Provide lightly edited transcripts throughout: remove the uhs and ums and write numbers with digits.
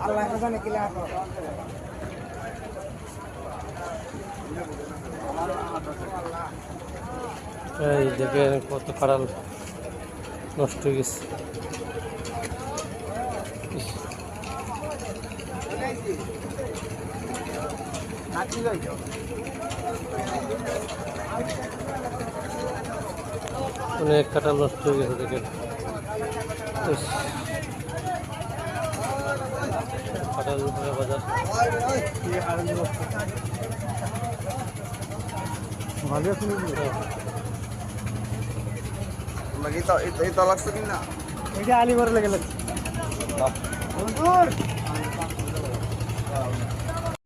আল্লাহ জানে কি লাভ। এই দেখেন কত কাঁড়াল নষ্ট হয়ে গেছে। অনেক কাঁঠাল নষ্ট হয়ে গেছে দেখেন। কাঁঠাল বাজার ভালো আছে নাকি? তো এই তো লাগছে কি না? এটা আলিগড় লেগে লাগছে।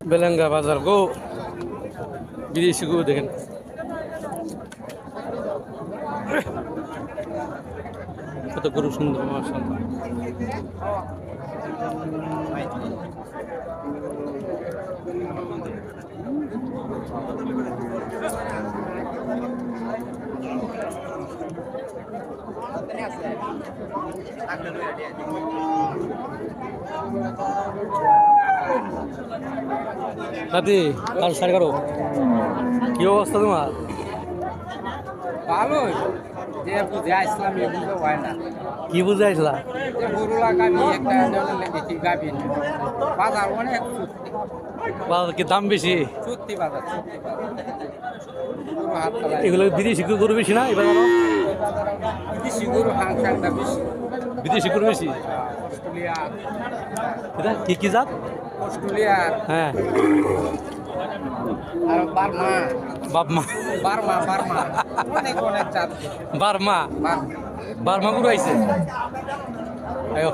বেলেঙ্গা বাজার গো, বিদেশি গো দেখেন। কত গরু সুন্দর মাশাআল্লাহ। নাতি কাল 11:30 কি অবস্থা তোমার? ভালো যে বুঝে আসলাম এ বুঝে হয় না। কি বুঝে আসলা? যে গরু লাগাবি একটা দেখি গাবি না। বাজার অনেক বাজার কি দাম বেশি? সত্যি বাজার সত্যি বাজার। গরু হাত তলায় এগুলো বিদেশি গরু বেশি না এবার? বেশি গরু হাঁসটা বেশি। বিদেশি গরু বেশি? অস্ট্রেলিয়া এটা কি কি জাত? অস্ট্রেলিয়া হ্যাঁ আর বার্মা বাপমা বার্মা বার্মা অনেক অনেক জাত। বার্মা বার্মা বার্মা গরু আইছে। আয়ো